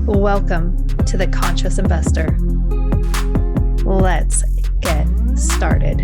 Welcome to the Conscious Investor. Let's get started.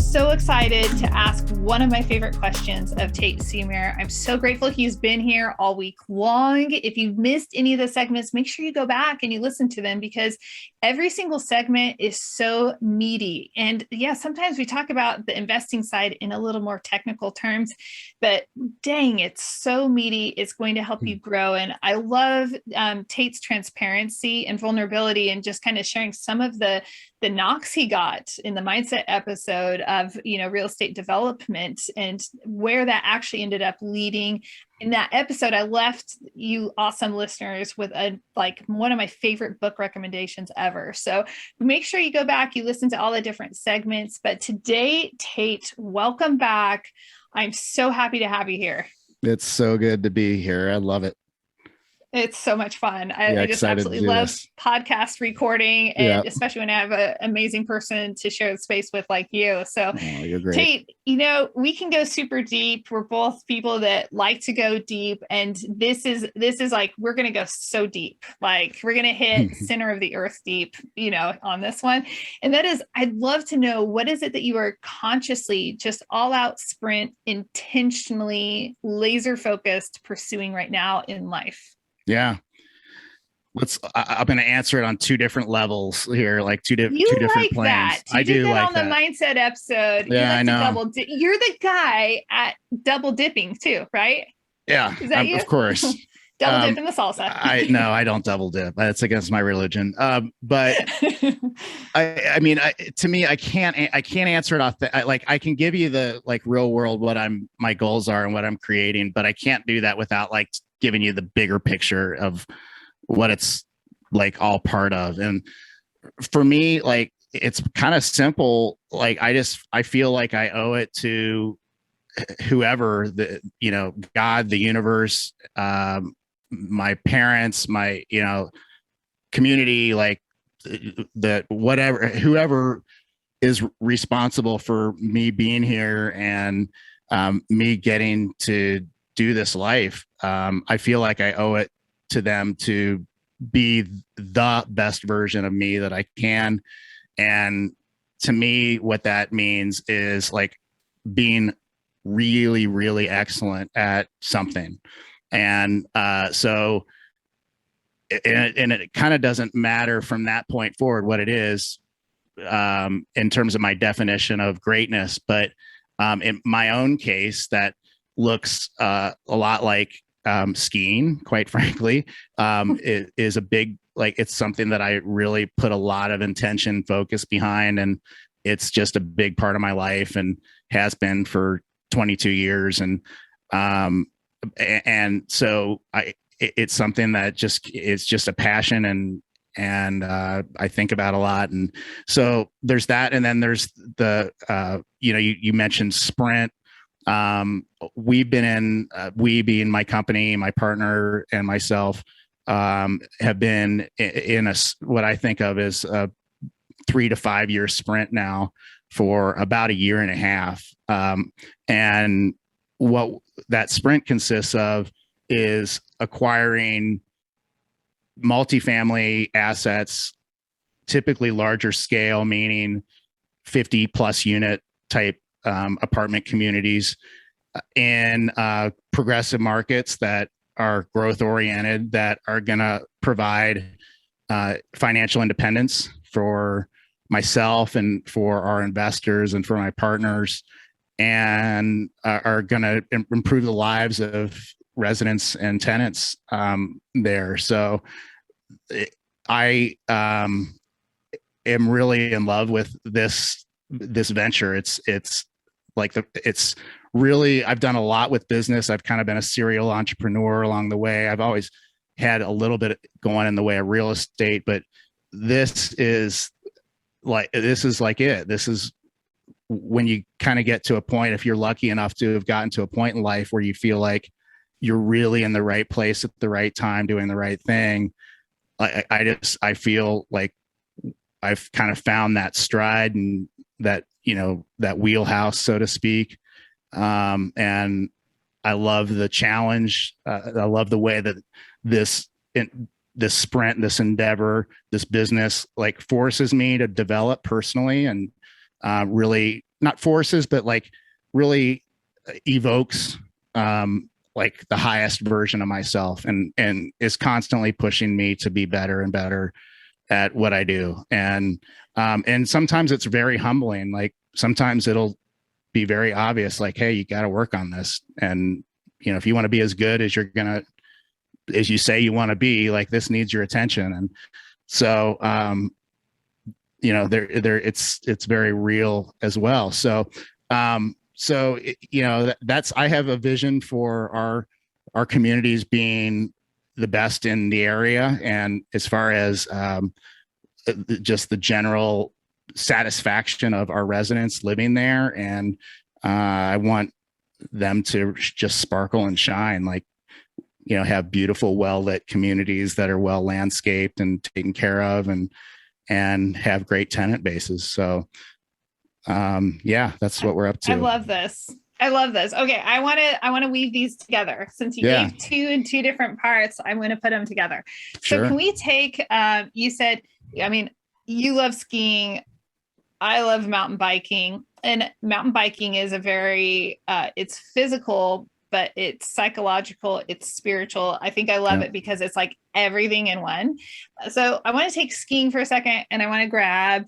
So excited to ask one of my favorite questions of Tate Siemer. I'm so grateful he's been here all week long. If you've missed any of the segments, make sure you go back and you listen to them because every single segment is so meaty. And yeah, sometimes we talk about the investing side in a little more technical terms, but dang, it's so meaty. It's going to help you grow. And I love Tate's transparency and vulnerability and just kind of sharing some of the knocks he got in the mindset episode of, real estate development and where that actually ended up leading. In that episode, I left you awesome listeners with one of my favorite book recommendations ever. So make sure you go back, you listen to all the different segments. But today, Tate, welcome back. I'm so happy to have you here. It's so good to be here. I love it. It's so much fun. I just absolutely love podcast recording, and especially when I have an amazing person to share the space with like you. So you're great. Tate, we can go super deep. We're both people that like to go deep. And this is like, we're going to go so deep, like we're going to hit center of the earth deep, on this one. And that is, I'd love to know, what is it that you are consciously just all out sprint, intentionally laser focused pursuing right now in life? Yeah. I'm going to answer it on two different levels here, like two different planes. That. I do like on that. The mindset episode. Yeah, I know. You're the guy at double dipping too, right? Yeah, is that you? Of course. Double dip in the salsa. I don't double dip. That's against my religion. But I mean, to me, I can't answer it off I can give you the real world, what my goals are and what I'm creating, but I can't do that without giving you the bigger picture of what it's all part of. And for me, it's kind of simple. I feel like I owe it to whoever, God, the universe, my parents, my, community, whoever is responsible for me being here and me getting to do this life. I feel like I owe it to them to be the best version of me that I can. And to me, what that means is being really, really excellent at something. And so it kind of doesn't matter from that point forward what it is in terms of my definition of greatness. But in my own case, that looks a lot like skiing, quite frankly. It is a big, it's something that I really put a lot of intention, focus behind, and it's just a big part of my life and has been for 22 years. And so it's something that it's just a passion and I think about a lot. And so there's that. And then there's the, you mentioned sprint. We being my company, my partner and myself, have been in what I think of as a 3 to 5 year sprint now for about a year and a half. And what that sprint consists of is acquiring multifamily assets, typically larger scale, meaning 50 plus unit type apartment communities in progressive markets that are growth oriented, that are going to provide financial independence for myself and for our investors and for my partners, and are going to improve the lives of residents and tenants there. So I am really in love with this venture. It's really, I've done a lot with business. I've kind of been a serial entrepreneur along the way. I've always had a little bit going in the way of real estate, but this is it. This is when you kind of get to a point, if you're lucky enough to have gotten to a point in life where you feel like you're really in the right place at the right time, doing the right thing. I feel like I've kind of found that stride and that, that wheelhouse, so to speak. And I love the challenge. I love the way that this this sprint, this endeavor, this business like forces me to develop personally, and really not forces, but like really evokes like the highest version of myself, and is constantly pushing me to be better and better at what I do. And sometimes it's very humbling. Like sometimes it'll be very obvious, like, hey, you got to work on this. And, if you want to be as good as as you say you want to be, like, this needs your attention. And so, it's very real as well. So, I have a vision for our communities being the best in the area. And as far as, just the general satisfaction of our residents living there. And I want them to just sparkle and shine, like, have beautiful, well-lit communities that are well landscaped and taken care of, and have great tenant bases. So that's what we're up to. I love this. Okay. I want to weave these together, since you gave two different parts. I'm going to put them together. So can we take, you said, I mean, you love skiing. I love mountain biking, and mountain biking is a very, it's physical, but it's psychological, it's spiritual. I think I love it because it's like everything in one. So I want to take skiing for a second, and I want to grab,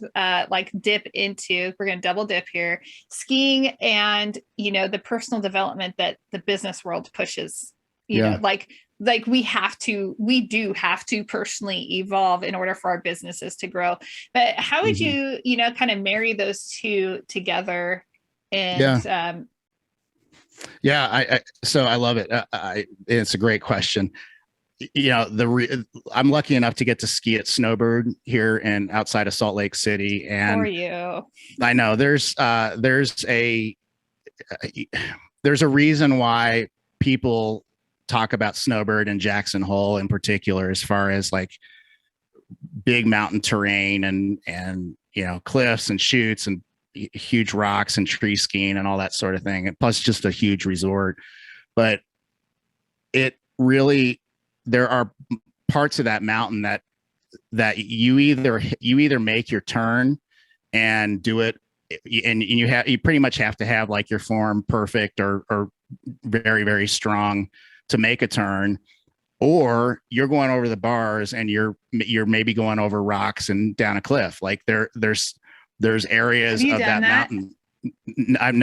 dip into, we're going to double dip here, skiing and, the personal development that the business world pushes, you know, like we do have to personally evolve in order for our businesses to grow. But how would you, kind of marry those two together? And so I love it. It's a great question. I'm lucky enough to get to ski at Snowbird here and outside of Salt Lake City. And for you, I know there's a reason why people talk about Snowbird and Jackson Hole in particular, as far as like big mountain terrain and cliffs and chutes and huge rocks and tree skiing and all that sort of thing. And plus just a huge resort. But it really, there are parts of that mountain that you either make your turn and do it, and you pretty much have to have like your form perfect or very, very strong to make a turn, or you're going over the bars and you're maybe going over rocks and down a cliff. Like there's areas of that mountain. I've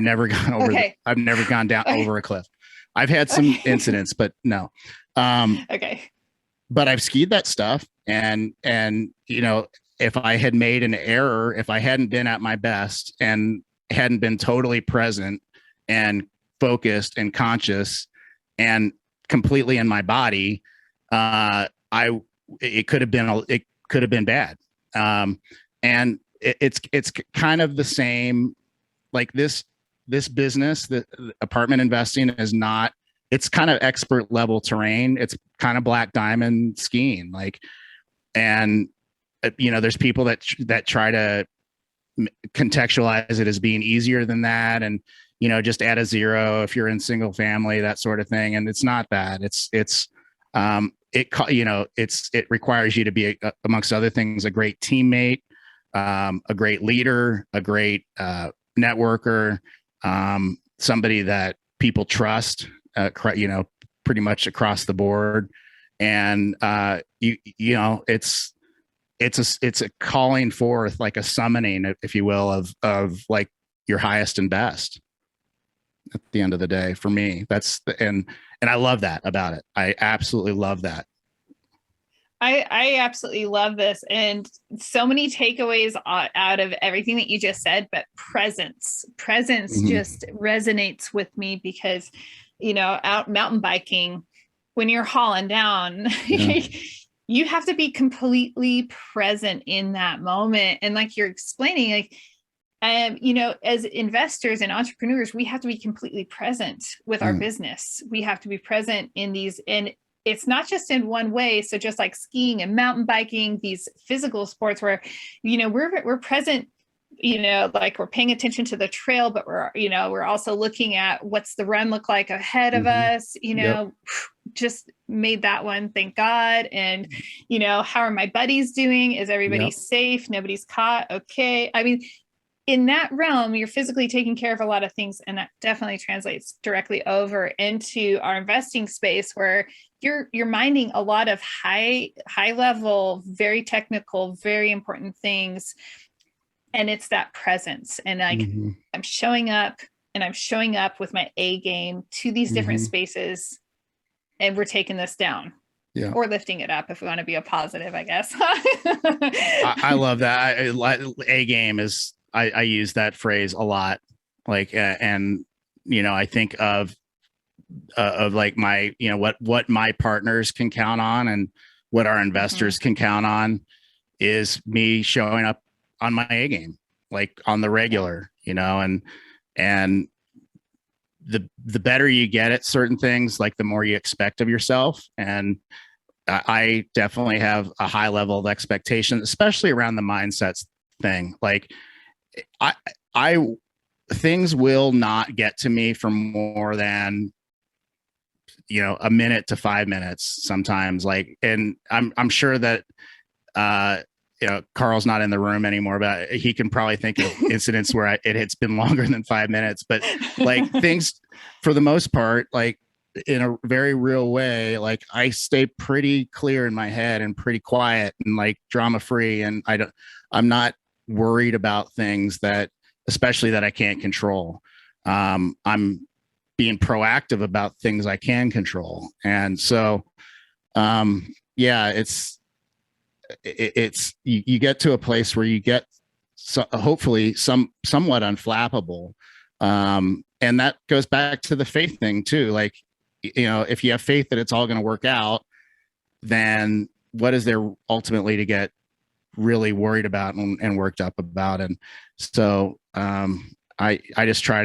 never gone over. I've never gone down over a cliff. I've had some incidents, but no. But I've skied that stuff, and if I had made an error, if I hadn't been at my best and hadn't been totally present and focused and conscious and completely in my body, it could have been bad. And it's kind of the same, like this business, the apartment investing is not, it's kind of expert level terrain. It's kind of black diamond skiing, like, and there's people that try to contextualize it as being easier than that, and just add a zero if you're in single family, that sort of thing. And it's not that. It requires you to be, amongst other things, a great teammate, a great leader, a great networker, somebody that people trust, pretty much across the board. And it's a calling forth, like a summoning, if you will, of like your highest and best at the end of the day. For me, and I love that about it. I absolutely love that. I absolutely love this, and so many takeaways out of everything that you just said. But presence just resonates with me, because out mountain biking, when you're hauling down, you have to be completely present in that moment. And like you're explaining, like, as investors and entrepreneurs, we have to be completely present with our business. We have to be present in these, and it's not just in one way. So just like skiing and mountain biking, these physical sports where, we're present, like we're paying attention to the trail, but we're also looking at what's the run look like ahead of us, Yep. just made that one, thank God. And, how are my buddies doing? Is everybody Yep. safe? Nobody's caught? Okay. I mean, in that realm, you're physically taking care of a lot of things. And that definitely translates directly over into our investing space where you're minding a lot of high level, very technical, very important things. And it's that presence. And like I'm showing up with my A game to these different spaces, and we're taking this down. Yeah. Or lifting it up if we want to be a positive, I guess. I love that. A game is, I use that phrase a lot. Like, and, I think of like my, what my partners can count on and what our investors can count on is me showing up on my A game, like on the regular, and the better you get at certain things, like the more you expect of yourself. And I definitely have a high level of expectation, especially around the mindsets thing. Like I things will not get to me for more than, a minute to 5 minutes sometimes. Like, and I'm sure that, Carl's not in the room anymore, but he can probably think of incidents where it's been longer than 5 minutes, but like things for the most part, like in a very real way, like I stay pretty clear in my head and pretty quiet and like drama free. And I'm not worried about things especially that I can't control. I'm being proactive about things I can control. And so, yeah, it's you get to a place where you get hopefully somewhat unflappable. And that goes back to the faith thing too. Like, if you have faith that it's all going to work out, then what is there ultimately to get really worried about and worked up about? And so, I just try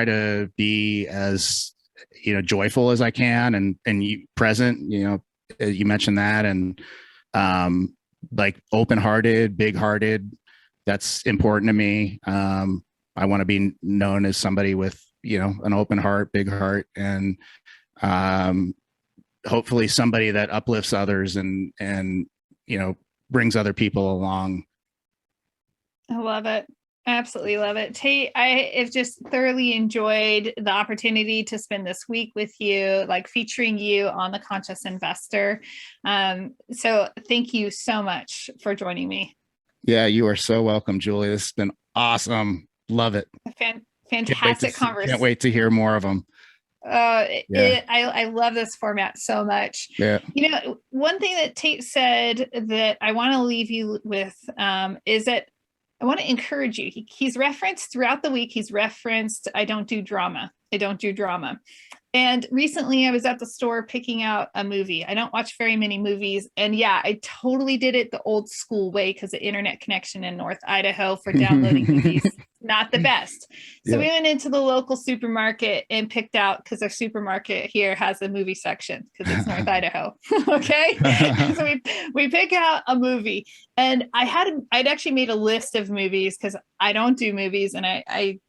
to be as, joyful as I can and present, you mentioned that, and, like open-hearted, big-hearted, that's important to me. I want to be known as somebody with, an open heart, big heart, and, hopefully somebody that uplifts others and, brings other people along. I love it. I absolutely love it. Tate, I have just thoroughly enjoyed the opportunity to spend this week with you, like featuring you on The Conscious Investor. So thank you so much for joining me. Yeah, you are so welcome, Julie. This has been awesome. Love it. Fantastic conversation. Can't wait to hear more of them. I love this format so much. Yeah. One thing that Tate said that I want to leave you with is that I want to encourage you. He's referenced throughout the week. He's referenced, I don't do drama. I don't do drama. And recently I was at the store picking out a movie. I don't watch very many movies. And yeah, I totally did it the old school way because the internet connection in North Idaho for downloading movies, not the best. So we went into the local supermarket and picked out, because our supermarket here has a movie section because it's North Idaho. Okay. So we pick out a movie, and I'd actually made a list of movies because I don't do movies, and I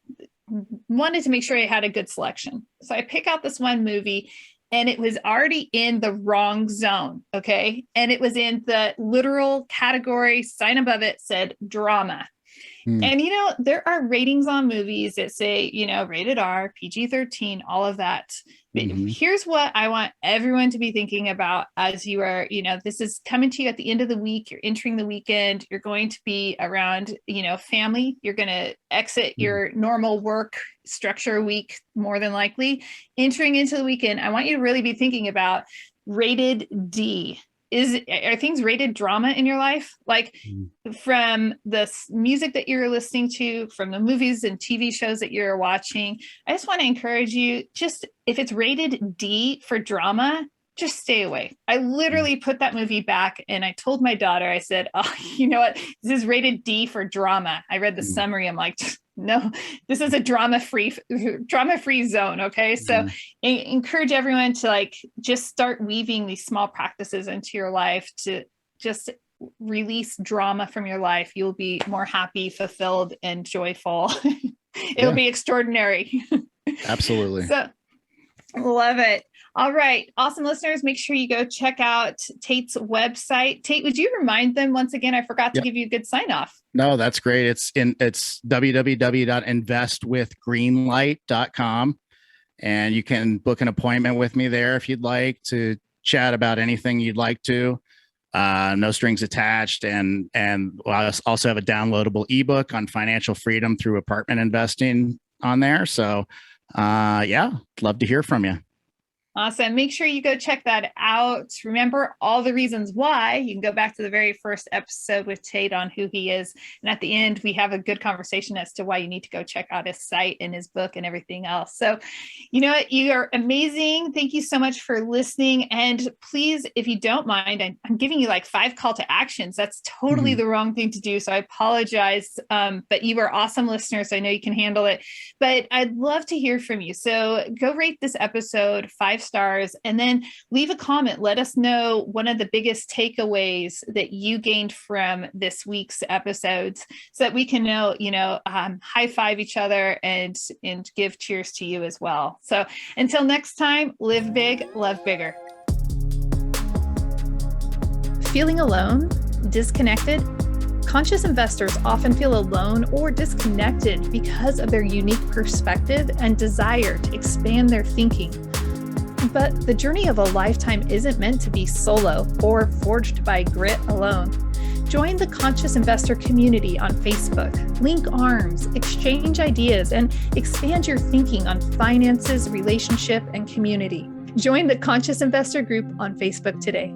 wanted to make sure I had a good selection. So I pick out this one movie, and it was already in the wrong zone. Okay. And it was in the literal category, sign above it said drama. And, there are ratings on movies that say, rated R, PG-13, all of that. But here's what I want everyone to be thinking about as you are, this is coming to you at the end of the week. You're entering the weekend. You're going to be around, family. You're going to exit your normal work structure week, more than likely. Entering into the weekend, I want you to really be thinking about rated D. Are things rated drama in your life? Like from the music that you're listening to, from the movies and TV shows that you're watching, I just want to encourage you, just if it's rated D for drama, just stay away. I literally put that movie back, and I told my daughter, I said, oh, you know what? This is rated D for drama. I read the summary. I'm like, No, this is a drama-free zone. Okay. So encourage everyone to like just start weaving these small practices into your life to just release drama from your life. You'll be more happy, fulfilled, and joyful. It'll be extraordinary. Absolutely. So love it. All right. Awesome listeners. Make sure you go check out Tate's website. Tate, would you remind them once again? I forgot to give you a good sign off. No, that's great. It's www.investwithgreenlight.com. And you can book an appointment with me there if you'd like to chat about anything you'd like to. No strings attached. And I also have a downloadable ebook on financial freedom through apartment investing on there. So love to hear from you. Awesome. Make sure you go check that out. Remember all the reasons why. You can go back to the very first episode with Tate on who he is. And at the end, we have a good conversation as to why you need to go check out his site and his book and everything else. So, you know what? You are amazing. Thank you so much for listening. And please, if you don't mind, I'm giving you like 5 call to actions. That's totally the wrong thing to do. So I apologize. But you are awesome listeners. I know you can handle it. But I'd love to hear from you. So go rate this episode 5 stars and then leave a comment. Let us know one of the biggest takeaways that you gained from this week's episodes so that we can know, high five each other and give cheers to you as well. So until next time, live big, love bigger. Feeling alone? Disconnected? Conscious investors often feel alone or disconnected because of their unique perspective and desire to expand their thinking. But the journey of a lifetime isn't meant to be solo or forged by grit alone. Join the Conscious Investor community on Facebook, link arms, exchange ideas, and expand your thinking on finances, relationship, and community. Join the Conscious Investor group on Facebook today.